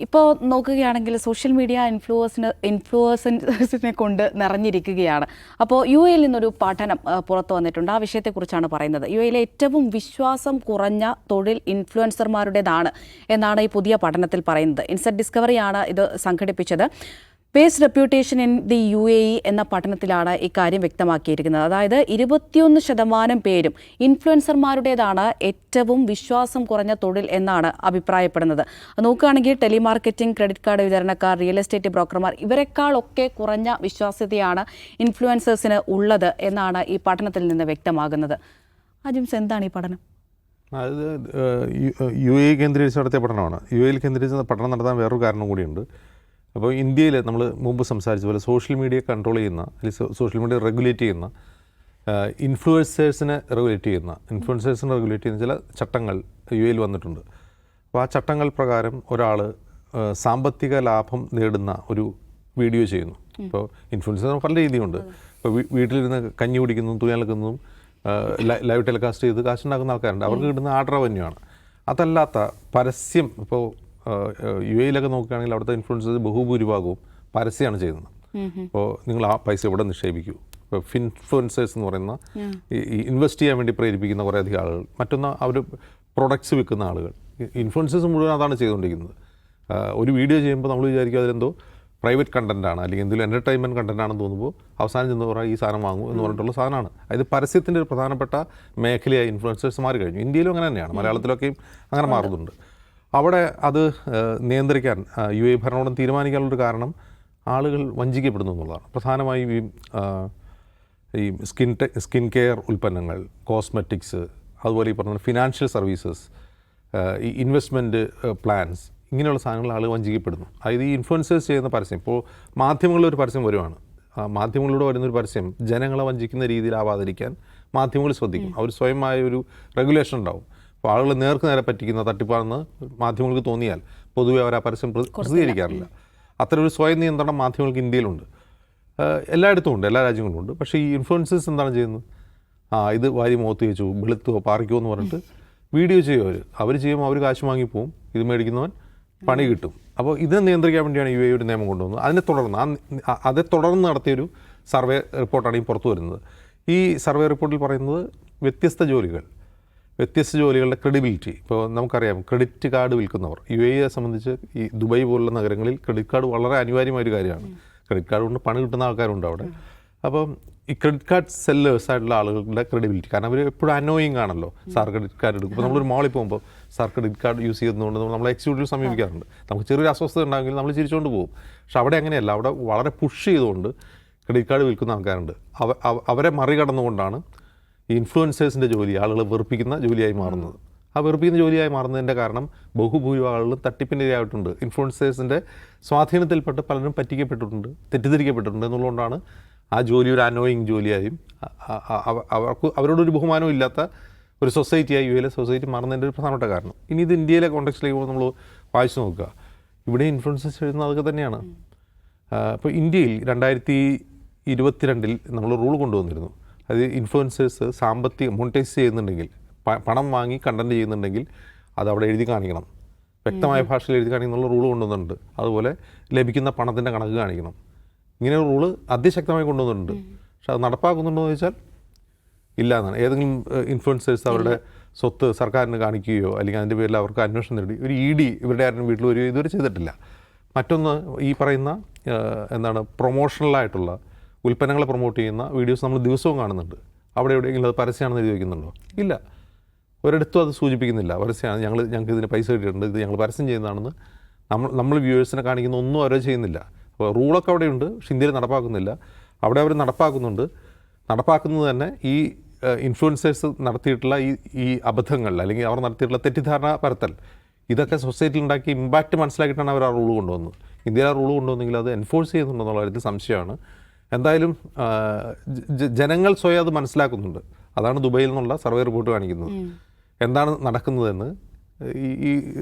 ഇപ്പോൾ നോക്കുകയാണെങ്കിൽ social media ഇൻഫ്ലുവൻസേഴ്സിനെ കൊണ്ട് നിറഞ്ഞിരിക്കുകയാണ്. അപ്പോൾ യു എയിൽ നിന്നൊരു പഠനം പുറത്തു വന്നിട്ടുണ്ട്. ആ വിഷയത്തെക്കുറിച്ചാണ് പറയുന്നത്. യു എയിലെ ഏറ്റവും വിശ്വാസം കുറഞ്ഞ തൊഴിൽ ഇൻഫ്ലുവൻസർമാരുടേതാണ് എന്നാണ് ഈ പുതിയ പഠനത്തിൽ പറയുന്നത്. ഇൻസൈറ്റ് ഡിസ്കവറിയാണ് ഇത് സംഘടിപ്പിച്ചത്. Base reputation in the UAE എന്ന പഠനത്തിലാണ് ഇക്കാര്യം വ്യക്തമാക്കിയിരിക്കുന്നത്. അതായത് 21% പേരും ഇൻഫ്ലുവൻസർമാരുടേതാണ് ഏറ്റവും വിശ്വാസം കുറഞ്ഞ തൊഴിൽ എന്നാണ് അഭിപ്രായപ്പെടുന്നത്. നോക്കുകയാണെങ്കിൽ ടെലിമാർക്കറ്റിംഗ്, ക്രെഡിറ്റ് കാർഡ് വിതരണക്കാർ, റിയൽ എസ്റ്റേറ്റ് ബ്രോക്കർമാർ ഇവരെക്കാളൊക്കെ കുറഞ്ഞ വിശ്വാസ്യതയാണ് ഇൻഫ്ലുവൻസേഴ്സിന് ഉള്ളത് എന്നാണ് ഈ പഠനത്തിൽ നിന്ന് വ്യക്തമാകുന്നത്. അജിംസ്, എന്താണ് ഈ പഠനം? അത് UAE കേന്ദ്രീകരിച്ച് നടത്തിയ പഠനമാണ്. UAE കേന്ദ്രീകരിച്ച് പഠനം നടത്താൻ വേറൊരു കാരണം കൂടിയുണ്ട്. അപ്പോൾ ഇന്ത്യയിൽ നമ്മൾ മുമ്പ് സംസാരിച്ച പോലെ സോഷ്യൽ മീഡിയ കൺട്രോൾ ചെയ്യുന്ന, അല്ലെങ്കിൽ സോഷ്യൽ മീഡിയ റെഗുലേറ്റ് ചെയ്യുന്ന, ഇൻഫ്ലുവൻസേഴ്സിനെ റെഗുലേറ്റ് ചെയ്യുന്ന ചില ചട്ടങ്ങൾ UAE വന്നിട്ടുണ്ട്. അപ്പോൾ ആ ചട്ടങ്ങൾ പ്രകാരം ഒരാൾ സാമ്പത്തിക ലാഭം നേടുന്ന ഒരു വീഡിയോ ചെയ്യുന്നു. ഇപ്പോൾ ഇൻഫ്ലുവൻസർ പല രീതിയുണ്ട്. ഇപ്പോൾ വീട്ടിലിരുന്ന് കഞ്ഞി കുടിക്കുന്നതും തുണി അലക്കുന്നതും ലൈവ് ടെലികാസ്റ്റ് ചെയ്ത് കാശുണ്ടാക്കുന്ന ആൾക്കാരുണ്ട്. അവർക്ക് കിട്ടുന്ന ആഡ് റവന്യൂയാണ്. അതല്ലാത്ത പരസ്യം, ഇപ്പോൾ UAE നോക്കുകയാണെങ്കിൽ അവിടുത്തെ ഇൻഫ്ലുവൻസേഴ്സ് ബഹുഭൂരിഭാഗവും പരസ്യമാണ് ചെയ്യുന്നത്. അപ്പോൾ നിങ്ങൾ ആ പൈസ ഇവിടെ നിക്ഷേപിക്കൂ. ഇപ്പോൾ ഇൻഫ്ലുവൻസേഴ്സ് എന്ന് പറയുന്ന ഈ ഇൻവെസ്റ്റ് ചെയ്യാൻ വേണ്ടി പ്രേരിപ്പിക്കുന്ന കുറേയധികം ആളുകൾ. മറ്റൊന്ന് അവർ പ്രൊഡക്ട്സ് വിൽക്കുന്ന ആളുകൾ. ഇൻഫ്ലുവൻസേഴ്സ് മുഴുവൻ അതാണ് ചെയ്തുകൊണ്ടിരിക്കുന്നത്. ഒരു വീഡിയോ ചെയ്യുമ്പോൾ നമ്മൾ വിചാരിക്കും അതിലെന്തോ പ്രൈവറ്റ് കണ്ടൻറ്റാണ്, അല്ലെങ്കിൽ എന്തെങ്കിലും എൻ്റർടൈൻമെൻറ്റ് കണ്ടൻറ്റാണെന്ന് തോന്നുമ്പോൾ അവസാനം ചെന്ന് പറയാം ഈ സാധനം വാങ്ങും എന്ന് പറഞ്ഞിട്ടുള്ള സാധനമാണ്. അതായത് പരസ്യത്തിൻ്റെ ഒരു പ്രധാനപ്പെട്ട മേഖലയായി ഇൻഫ്ലുവൻസേഴ്സ് മാറി കഴിഞ്ഞു. ഇന്ത്യയിലും അങ്ങനെ തന്നെയാണ്, മലയാളത്തിലൊക്കെയും അങ്ങനെ മാറുന്നുണ്ട്. അവിടെ അത് നിയന്ത്രിക്കാൻ UAE ഭരണകൂടം തീരുമാനിക്കാനുള്ളൊരു കാരണം ആളുകൾ വഞ്ചിക്കപ്പെടുന്നു എന്നുള്ളതാണ്. പ്രധാനമായും ഈ സ്കിൻ കെയർ ഉൽപ്പന്നങ്ങൾ, കോസ്മെറ്റിക്സ്, അതുപോലെ ഈ പറഞ്ഞ ഫിനാൻഷ്യൽ സർവീസസ്, ഈ ഇൻവെസ്റ്റ്മെൻറ്റ് പ്ലാൻസ്, ഇങ്ങനെയുള്ള സാധനങ്ങൾ ആളുകൾ വഞ്ചിക്കപ്പെടുന്നു. അതായത് ഈ ഇൻഫ്ലുവൻസേഴ്സ് ചെയ്യുന്ന പരസ്യം, ഇപ്പോൾ മാധ്യമങ്ങളിൽ ഒരു പരസ്യം വരുവാണ്. മാധ്യമങ്ങളിലൂടെ വരുന്നൊരു പരസ്യം ജനങ്ങളെ വഞ്ചിക്കുന്ന രീതിയിലാവാതിരിക്കാൻ മാധ്യമങ്ങൾ ശ്രദ്ധിക്കും. അവർ സ്വയമായ ഒരു റെഗുലേഷൻ ഉണ്ടാവും. അപ്പോൾ ആളുകൾ നേർക്ക് നേരെ പറ്റിക്കുന്ന തട്ടിപ്പാണെന്ന് മാധ്യമങ്ങൾക്ക് തോന്നിയാൽ പൊതുവെ അവർ ആ പരസ്യം പ്രസിദ്ധീകരിക്കാറില്ല. അത്തരം ഒരു സ്വയം നിയന്ത്രണം മാധ്യമങ്ങൾക്ക് ഇന്ത്യയിലുണ്ട്, എല്ലായിടത്തും ഉണ്ട്, എല്ലാ രാജ്യങ്ങളിലും ഉണ്ട്. പക്ഷേ ഈ ഇൻഫ്ലുവൻസേഴ്സ് എന്താണ് ചെയ്യുന്നത്? ഇത് വാരി മുഖത്ത് വെച്ചു, വെളുത്തുവോ പാറിക്കോ എന്ന് പറഞ്ഞിട്ട് വീഡിയോ ചെയ്യും. അവർ ചെയ്യുമ്പോൾ അവർ കാശ് വാങ്ങിപ്പോവും, ഇത് മേടിക്കുന്നവൻ പണി കിട്ടും. അപ്പോൾ ഇത് നിയന്ത്രിക്കാൻ വേണ്ടിയാണ് UAE ഒരു നിയമം കൊണ്ടുവന്നത്. അതേ തുടർന്ന് നടത്തിയൊരു സർവേ റിപ്പോർട്ടാണ് ഈ പുറത്തു വരുന്നത്. ഈ സർവേ റിപ്പോർട്ടിൽ പറയുന്നത് വ്യത്യസ്ത ജോലികളുടെ ക്രെഡിബിലിറ്റി. ഇപ്പോൾ നമുക്കറിയാം, ക്രെഡിറ്റ് കാർഡ് വിൽക്കുന്നവർ UAE സംബന്ധിച്ച് ഈ ദുബായ് പോലുള്ള നഗരങ്ങളിൽ ക്രെഡിറ്റ് കാർഡ് വളരെ അനിവാര്യമായൊരു കാര്യമാണ്. ക്രെഡിറ്റ് കാർഡ് കൊണ്ട് പണി കിട്ടുന്ന ആൾക്കാരുണ്ട് അവിടെ. അപ്പം ഈ ക്രെഡിറ്റ് കാർഡ് സെല്ലേഴ്സ് ആയിട്ടുള്ള ആളുകളുടെ ക്രെഡിബിലിറ്റി, കാരണം അവർ എപ്പോഴും അനോയിങ് ആണല്ലോ. സാർ ക്രെഡിറ്റ് കാർഡ് എടുക്കും. ഇപ്പോൾ നമ്മളൊരു മോളിൽ പോകുമ്പോൾ സാർ ക്രെഡിറ്റ് കാർഡ് യൂസ് ചെയ്യുന്നതുകൊണ്ട് നമ്മൾ എക്സിക്യൂട്ടീവ് സമീപിക്കാറുണ്ട്. നമുക്ക് ചെറിയൊരു അസ്വസ്ഥത ഉണ്ടാകുമെങ്കിൽ നമ്മൾ ചിരിച്ചുകൊണ്ട് പോകും. പക്ഷെ അവിടെ അങ്ങനെയല്ല. അവിടെ വളരെ പുഷ് ചെയ്തുകൊണ്ട് ക്രെഡിറ്റ് കാർഡ് വിൽക്കുന്ന ആൾക്കാരുണ്ട്. അവരെ മറികടന്നുകൊണ്ടാണ് ഈ ഇൻഫ്ലുവൻസേഴ്സിൻ്റെ ജോലി ആളുകൾ വെറുപ്പിക്കുന്ന ജോലിയായി മാറുന്നത്. ആ വെറുപ്പിക്കുന്ന ജോലിയായി മാറുന്നതിൻ്റെ കാരണം ബഹുഭൂരിഭാഗം ആളുകളും തട്ടിപ്പിൻ്റെ ഇരയായിട്ടുണ്ട്. ഇൻഫ്ലുവൻസേഴ്സിൻ്റെ സ്വാധീനത്തിൽപ്പെട്ട് പലരും പറ്റിക്കപ്പെട്ടിട്ടുണ്ട്, തെറ്റിദ്ധരിക്കപ്പെട്ടിട്ടുണ്ട് എന്നുള്ളതുകൊണ്ടാണ് ആ ജോലി ഒരു അനോയിങ് ജോലിയായും അവരോടൊരു ബഹുമാനവും ഇല്ലാത്ത ഒരു സൊസൈറ്റിയായി UAE സൊസൈറ്റി മാറുന്നതിൻ്റെ ഒരു പ്രധാനപ്പെട്ട കാരണം. ഇനി ഇത് ഇന്ത്യയിലെ കോണ്ടെക്സ്റ്റിലേക്ക് നമ്മൾ വായിച്ചു നോക്കുക. ഇവിടെ ഇൻഫ്ലുവൻസേഴ്സ് എഴുതുന്നത് അതൊക്കെ തന്നെയാണ്. ഇപ്പോൾ ഇന്ത്യയിൽ 2022 നമ്മൾ റൂൾ കൊണ്ടുവന്നിരുന്നു. അത് ഇൻഫ്ലുവൻസേഴ്സ് മോണിറ്റൈസ് ചെയ്യുന്നുണ്ടെങ്കിൽ, പണം വാങ്ങി കണ്ടൻറ്റ് ചെയ്യുന്നുണ്ടെങ്കിൽ അത് അവിടെ എഴുതി കാണിക്കണം, വ്യക്തമായ ഭാഷയിൽ എഴുതി കാണിക്കുന്നുള്ള റൂൾ കൊണ്ടുവന്നിട്ടുണ്ട്. അതുപോലെ ലഭിക്കുന്ന പണത്തിൻ്റെ കണക്ക് കാണിക്കണം. ഇങ്ങനെ ഒരു റൂള് അതിശക്തമായി കൊണ്ടുവന്നിട്ടുണ്ട്. പക്ഷെ അത് നടപ്പാക്കുന്നുണ്ടോ എന്ന് ചോദിച്ചാൽ ഇല്ല എന്നാണ്. ഏതെങ്കിലും ഇൻഫ്ലുവൻസേഴ്സ് അവരുടെ സ്വത്ത് സർക്കാരിന് കാണിക്കുകയോ അല്ലെങ്കിൽ അതിൻ്റെ പേരിൽ അവർക്ക് അന്വേഷണം നേടി ഒരു ED ഇവരുടെ ആരും വീട്ടിൽ വരികയോ ഇതുവരെ ചെയ്തിട്ടില്ല. മറ്റൊന്ന്, ഈ പറയുന്ന പ്രൊമോഷണലായിട്ടുള്ള ഉൽപ്പന്നങ്ങളെ പ്രൊമോട്ട് ചെയ്യുന്ന വീഡിയോസ് നമ്മൾ ദിവസവും കാണുന്നുണ്ട്. അവിടെ എവിടെയെങ്കിലും അത് പരസ്യമാണെന്ന് എഴുതി വയ്ക്കുന്നുണ്ടോ? ഇല്ല, ഒരിടത്തും അത് സൂചിപ്പിക്കുന്നില്ല പരസ്യമാണ്, ഞങ്ങൾക്ക് ഇതിന് പൈസ കിട്ടിയിട്ടുണ്ട്, ഇത് ഞങ്ങൾ പരസ്യം ചെയ്യുന്നതാണെന്ന് നമ്മൾ വ്യൂവേഴ്സിനെ കാണിക്കുന്ന ഒന്നും അവരെ ചെയ്യുന്നില്ല. അപ്പോൾ റൂളൊക്കെ അവിടെയുണ്ട്, പക്ഷെ ഇന്ത്യയിൽ നടപ്പാക്കുന്നില്ല. അവിടെ അവർ നടപ്പാക്കുന്നത് തന്നെ ഈ ഇൻഫ്ലുവൻസേഴ്സ് നടത്തിയിട്ടുള്ള ഈ അബദ്ധങ്ങൾ, അല്ലെങ്കിൽ അവർ നടത്തിയിട്ടുള്ള തെറ്റിദ്ധാരണ പരത്തൽ, ഇതൊക്കെ സൊസൈറ്റിയിൽ ഉണ്ടാക്കി ഇമ്പാക്റ്റ് മനസ്സിലാക്കിയിട്ടാണ് അവർ ആ റൂൾ കൊണ്ടുവന്നത്. ഇന്ത്യയിൽ ആ റൂൾ കൊണ്ടുവന്നെങ്കിൽ അത് എൻഫോഴ്സ് ചെയ്യുന്നുണ്ടെന്നുള്ള കാര്യത്തിൽ സംശയമാണ്. എന്തായാലും ജനങ്ങൾ സ്വയം അത് മനസ്സിലാക്കുന്നുണ്ട്. അതാണ് ദുബൈയിൽ നിന്നുള്ള സർവേ റിപ്പോർട്ട് കാണിക്കുന്നത്. എന്താണ് നടക്കുന്നതെന്ന് ഈ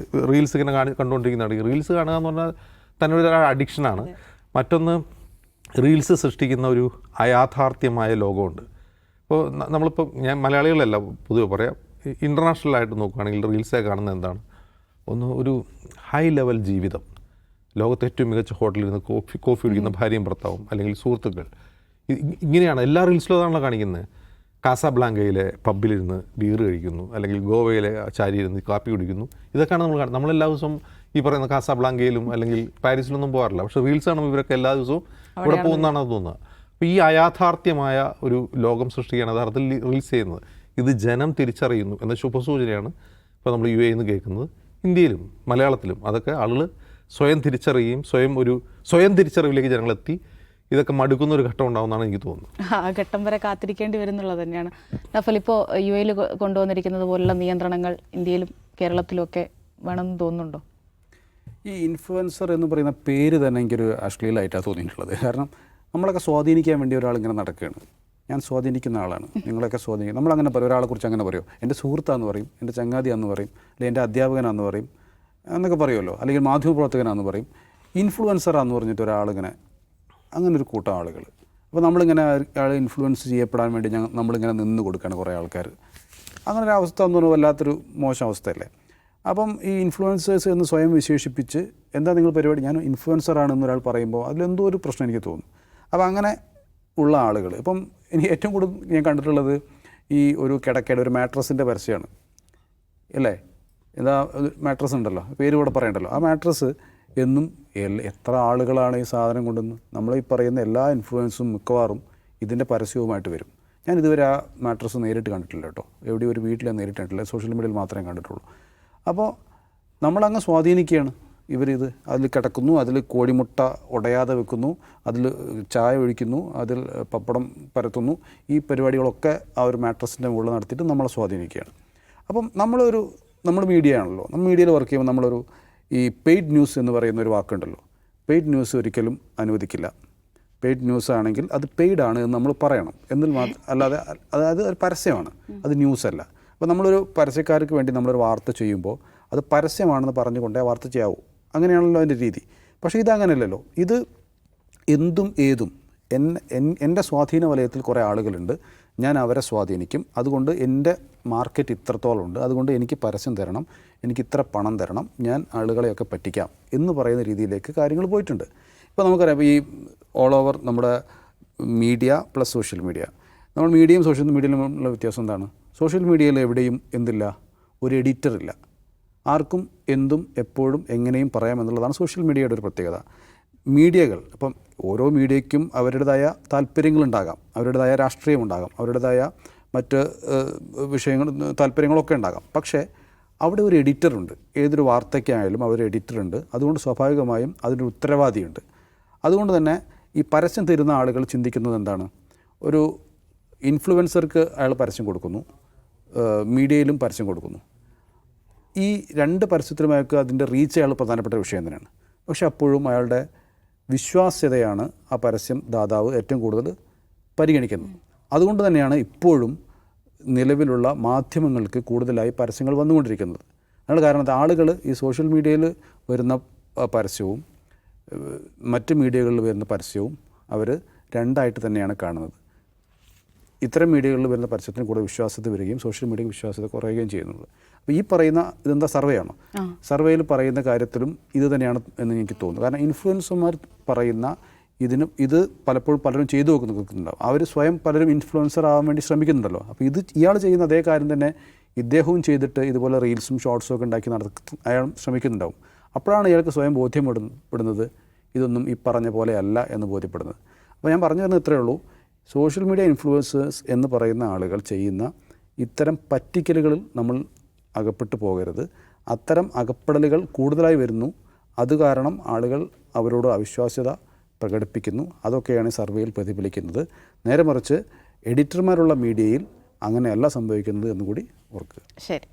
റീൽസ് ഇങ്ങനെ കണ്ടുകൊണ്ടിരിക്കുന്നതാണ്. ഈ റീൽസ് കാണുക എന്ന് പറഞ്ഞാൽ തന്നെ ഒരു അഡിക്ഷനാണ്. മറ്റൊന്ന്, റീൽസ് സൃഷ്ടിക്കുന്ന ഒരു അയാഥാർത്ഥ്യമായ ലോകമുണ്ട്. ഇപ്പോൾ നമ്മളിപ്പോൾ ഞാൻ മലയാളികളല്ല പൊതുവെ പറയാം, ഇൻ്റർനാഷണലായിട്ട് നോക്കുകയാണെങ്കിൽ റീൽസൊക്കെ കാണുന്നത് എന്താണ്? ഒരു ഹൈ ലെവൽ ജീവിതം, ലോകത്തെ ഏറ്റവും മികച്ച ഹോട്ടലിൽ നിന്ന് കോഫി കുടിക്കുന്ന ഭാര്യയും ഭർത്താവും അല്ലെങ്കിൽ സുഹൃത്തുക്കൾ. ഇങ്ങനെയാണ് എല്ലാ റീൽസിലും അതാണല്ലോ കാണിക്കുന്നത്. കാസാബ്ലാങ്കയിലെ പബ്ബിലിരുന്ന് ബീർ കഴിക്കുന്നു, അല്ലെങ്കിൽ ഗോവയിലെ ചാരിയിരുന്ന് കാപ്പി കുടിക്കുന്നു. ഇതൊക്കെയാണ് നമ്മൾ കാണുന്നത്. നമ്മളെല്ലാ ദിവസവും ഈ പറയുന്ന കാസാബ്ലാങ്കയിലും അല്ലെങ്കിൽ പാരീസിലൊന്നും പോകാറില്ല. പക്ഷേ റീൽസ് കാണുമ്പോൾ ഇവരൊക്കെ എല്ലാ ദിവസവും ഇവിടെ പോകുന്നതാണ് അത് തോന്നുന്നത്. അപ്പോൾ ഈ അയാഥാർത്ഥ്യമായ ഒരു ലോകം സൃഷ്ടിക്കുകയാണ് യഥാർത്ഥത്തിൽ റീൽസ് ചെയ്യുന്നത്. ഇത് ജനം തിരിച്ചറിയുന്നു എന്ന ശുഭസൂചനയാണ് ഇപ്പോൾ നമ്മൾ UAE നിന്ന് കേൾക്കുന്നത്. ഇന്ത്യയിലും മലയാളത്തിലും അതൊക്കെ ആളുകൾ സ്വയം തിരിച്ചറിയുകയും സ്വയം തിരിച്ചറിവിലേക്ക് ജനങ്ങളെത്തി ഇതൊക്കെ മടുക്കുന്ന ഒരു ഘട്ടം ഉണ്ടാവുമെന്നാണ് എനിക്ക് തോന്നുന്നത്. ആ ഘട്ടം വരെ കാത്തിരിക്കേണ്ടി വരുന്നുള്ളത് തന്നെയാണ്. നഫൽ, ഇപ്പോൾ UAE കൊണ്ടുവന്നിരിക്കുന്നത് പോലുള്ള നിയന്ത്രണങ്ങൾ ഇന്ത്യയിലും കേരളത്തിലും ഒക്കെ വേണമെന്ന് തോന്നുന്നുണ്ടോ? ഈ ഇൻഫ്ലുവൻസർ എന്ന് പറയുന്ന പേര് തന്നെ എനിക്കൊരു അശ്ലീലമായിട്ടാണ് തോന്നിയിട്ടുള്ളത്. കാരണം നമ്മളൊക്കെ സ്വാധീനിക്കാൻ വേണ്ടി ഒരാളിങ്ങനെ നടക്കുകയാണ്. ഞാൻ സ്വാധീനിക്കുന്ന ആളാണ്, നിങ്ങളൊക്കെ സ്വാധീനിക്കും. നമ്മളങ്ങനെ പറയും, ഒരാളെക്കുറിച്ച് അങ്ങനെ പറയും, എൻ്റെ സുഹൃത്താന്ന് പറയും, എൻ്റെ ചങ്ങാതിയാന്ന് പറയും, അല്ലെങ്കിൽ എൻ്റെ അധ്യാപകനാന്ന് പറയും എന്നൊക്കെ പറയുമല്ലോ, അല്ലെങ്കിൽ മാധ്യമപ്രവർത്തകനാന്ന് പറയും. ഇൻഫ്ലുവൻസറാന്ന് പറഞ്ഞിട്ട് ഒരാളിങ്ങനെ, അങ്ങനെ ഒരു കൂട്ടം ആളുകൾ. അപ്പോൾ നമ്മളിങ്ങനെ ആൾ ഇൻഫ്ലുവൻസ് ചെയ്യപ്പെടാൻ വേണ്ടി നമ്മളിങ്ങനെ നിന്ന് കൊടുക്കുകയാണ് കുറേ ആൾക്കാർ. അങ്ങനെ ഒരു അവസ്ഥ എന്ന് പറഞ്ഞാൽ വല്ലാത്തൊരു മോശം അവസ്ഥയല്ലേ. അപ്പം ഈ ഇൻഫ്ലുവൻസേഴ്സ് എന്ന് സ്വയം വിശേഷിപ്പിച്ച് എന്താ നിങ്ങൾ പരിപാടി, ഞാൻ ഇൻഫ്ലുവൻസറാണെന്ന് ഒരാൾ പറയുമ്പോൾ അതിലെന്തോ ഒരു പ്രശ്നം എനിക്ക് തോന്നും. അപ്പോൾ അങ്ങനെ ഉള്ള ആളുകൾ, ഇപ്പം എനിക്ക് ഏറ്റവും കൂടുതൽ ഞാൻ കണ്ടിട്ടുള്ളത് ഈ ഒരു കിടക്കയുടെ ഒരു മാട്രസിൻ്റെ പരസ്യമാണ് അല്ലേ. എന്താ മാട്രസ് ഉണ്ടല്ലോ, പേര് കൂടെ പറയണ്ടല്ലോ. ആ മാട്രസ് എന്നും എത്ര ആളുകളാണ് ഈ സാധനം കൊണ്ടുവന്ന്, നമ്മളീ പറയുന്ന എല്ലാ ഇൻഫ്ലുവൻസും മിക്കവാറും ഇതിൻ്റെ പരസ്യവുമായിട്ട് വരും. ഞാൻ ഇതുവരെ ആ മാട്രസ് നേരിട്ട് കണ്ടിട്ടില്ല കേട്ടോ, എവിടെയും ഒരു വീട്ടിൽ നേരിട്ട് കണ്ടിട്ടില്ല, സോഷ്യൽ മീഡിയയിൽ മാത്രമേ കണ്ടിട്ടുള്ളൂ. അപ്പോൾ നമ്മളങ്ങ് സ്വാധീനിക്കുകയാണ്. ഇവരിത് അതിൽ കിടക്കുന്നു, അതിൽ കോഴിമുട്ട ഉടയാതെ വെക്കുന്നു, അതിൽ ചായ ഒഴിക്കുന്നു, അതിൽ പപ്പടം പരത്തുന്നു. ഈ പരിപാടികളൊക്കെ ആ ഒരു മാട്രസിൻ്റെ മുകളിൽ നടത്തിയിട്ട് നമ്മളെ സ്വാധീനിക്കുകയാണ്. അപ്പം നമ്മൾ മീഡിയ ആണല്ലോ, നമ്മൾ മീഡിയയിൽ വർക്ക് ചെയ്യുമ്പോൾ നമ്മളൊരു ഈ പെയ്ഡ് ന്യൂസ് എന്ന് പറയുന്ന ഒരു വാക്കുണ്ടല്ലോ. പെയ്ഡ് ന്യൂസ് ഒരിക്കലും അനുവദിക്കില്ല. പെയ്ഡ് ന്യൂസ് ആണെങ്കിൽ അത് പെയ്ഡാണ് എന്ന് നമ്മൾ പറയണം എന്നിൽ മാത്രം, അല്ലാതെ അതായത് ഒരു പരസ്യമാണ്, അത് ന്യൂസല്ല. അപ്പോൾ നമ്മളൊരു പരസ്യക്കാർക്ക് വേണ്ടി നമ്മളൊരു വാർത്ത ചെയ്യുമ്പോൾ അത് പരസ്യമാണെന്ന് പറഞ്ഞുകൊണ്ടേ ആ വാർത്ത ചെയ്യാവൂ. അങ്ങനെയാണല്ലോ അതിൻ്റെ രീതി. പക്ഷേ ഇതങ്ങനെയല്ലല്ലോ. ഇത് എന്തും ഏതും എൻ്റെ സ്വാധീന വലയത്തിൽ കുറേ ആളുകളുണ്ട്, ഞാൻ അവരെ സ്വാധീനിക്കും, അതുകൊണ്ട് എൻ്റെ മാർക്കറ്റ് ഇത്രത്തോളം ഉണ്ട്, അതുകൊണ്ട് എനിക്ക് പരസ്യം തരണം, എനിക്ക് ഇത്ര പണം തരണം, ഞാൻ ആളുകളെയൊക്കെ പറ്റിക്കാം എന്ന് പറയുന്ന രീതിയിലേക്ക് കാര്യങ്ങൾ പോയിട്ടുണ്ട്. ഇപ്പോൾ നമുക്കറിയാം, ഈ ഓൾ ഓവർ നമ്മുടെ മീഡിയ പ്ലസ് സോഷ്യൽ മീഡിയ, നമ്മൾ മീഡിയയും സോഷ്യൽ മീഡിയയിലുള്ള വ്യത്യാസം എന്താണ്? സോഷ്യൽ മീഡിയയിൽ എവിടെയും എന്തില്ല, ഒരു എഡിറ്ററില്ല. ആർക്കും എന്തും എപ്പോഴും എങ്ങനെയും പറയാമെന്നുള്ളതാണ് സോഷ്യൽ മീഡിയയുടെ ഒരു പ്രത്യേകത. മീഡിയകൾ, അപ്പം ഓരോ മീഡിയയ്ക്കും അവരുടേതായ താല്പര്യങ്ങളുണ്ടാകാം, അവരുടേതായ രാഷ്ട്രീയമുണ്ടാകാം, അവരുടേതായ മറ്റ് വിഷയങ്ങൾ താല്പര്യങ്ങളൊക്കെ ഉണ്ടാകാം. പക്ഷേ അവിടെ ഒരു എഡിറ്ററുണ്ട്. ഏതൊരു വാർത്തയ്ക്കായാലും അവിടെ ഒരു എഡിറ്ററുണ്ട്. അതുകൊണ്ട് സ്വാഭാവികമായും അതിനൊരു ഉത്തരവാദിയുണ്ട്. അതുകൊണ്ട് തന്നെ ഈ പരസ്യം തരുന്ന ആളുകൾ ചിന്തിക്കുന്നത് എന്താണ്? ഒരു ഇൻഫ്ലുവൻസർക്ക് അയാൾ പരസ്യം കൊടുക്കുന്നു, മീഡിയയിലും പരസ്യം കൊടുക്കുന്നു. ഈ രണ്ട് പരസ്യത്തിലും അയാൾക്ക് അതിൻ്റെ റീച്ച് അയാൾ പ്രധാനപ്പെട്ട വിഷയം തന്നെയാണ്. പക്ഷെ അപ്പോഴും അയാളുടെ വിശ്വാസ്യതയാണ് ആ പരസ്യം ദാതാവ് ഏറ്റവും കൂടുതൽ പരിഗണിക്കുന്നത്. അതുകൊണ്ട് തന്നെയാണ് ഇപ്പോഴും നിലവിലുള്ള മാധ്യമങ്ങൾക്ക് കൂടുതലായി പരസ്യങ്ങൾ വന്നുകൊണ്ടിരിക്കുന്നത്. അതിനുള്ള കാരണം ആളുകൾ ഈ സോഷ്യൽ മീഡിയയിൽ വരുന്ന പരസ്യവും മറ്റ് മീഡിയകളിൽ വരുന്ന പരസ്യവും അവർ രണ്ടായിട്ട് തന്നെയാണ് കാണുന്നത്. ഇത്തരം മീഡിയകളിൽ വരുന്ന പരസ്യത്തിന് കൂടെ വിശ്വാസ്യത വരികയും സോഷ്യൽ മീഡിയയ്ക്ക് വിശ്വാസ്യത കുറയുകയും ചെയ്യുന്നുള്ളത്. അപ്പോൾ ഈ പറയുന്ന ഇതെന്താ സർവേ ആണോ? സർവേയിൽ പറയുന്ന കാര്യത്തിലും ഇത് തന്നെയാണ് എന്ന് എനിക്ക് തോന്നുന്നു. കാരണം ഇൻഫ്ലുവൻസർമാർ പറയുന്ന ഇത് പലപ്പോഴും പലരും ചെയ്തു നോക്കുന്നുണ്ടാവും. അവർ സ്വയം പലരും ഇൻഫ്ലുവൻസർ ആവാൻ വേണ്ടി ശ്രമിക്കുന്നുണ്ടല്ലോ. അപ്പോൾ ഇയാൾ ചെയ്യുന്ന അതേ കാര്യം തന്നെ ഇദ്ദേഹവും ചെയ്തിട്ട് ഇതുപോലെ റീൽസും ഷോർട്സും ഒക്കെ ഉണ്ടാക്കി അയാൾ ശ്രമിക്കുന്നുണ്ടാവും. അപ്പോഴാണ് ഇയാൾക്ക് സ്വയം ബോധ്യപ്പെടുന്നത് ഇതൊന്നും ഈ പറഞ്ഞ പോലെ അല്ല എന്ന് ബോധ്യപ്പെടുന്നത്. അപ്പോൾ ഞാൻ പറഞ്ഞു വരുന്നത് ഇത്രയേ ഉള്ളൂ. സോഷ്യൽ മീഡിയ ഇൻഫ്ലുവൻസേഴ്സ് എന്ന് പറയുന്ന ആളുകൾ ചെയ്യുന്ന ഇത്തരം പറ്റിക്കലുകളിൽ നമ്മൾ അകപ്പെട്ടു പോകരുത്. അത്തരം അകപ്പെടലുകൾ കൂടുതലായി വരുന്നു. അത് കാരണം ആളുകൾ അവരോട് അവിശ്വാസ്യത പ്രകടിപ്പിക്കുന്നു. അതൊക്കെയാണ് സർവേയിൽ പ്രതിഫലിക്കുന്നത്. നേരെ മറിച്ച് എഡിറ്റർമാരുള്ള മീഡിയയിൽ അങ്ങനെയല്ല സംഭവിക്കുന്നത് എന്നുകൂടി ഓർക്കുക. ശരി.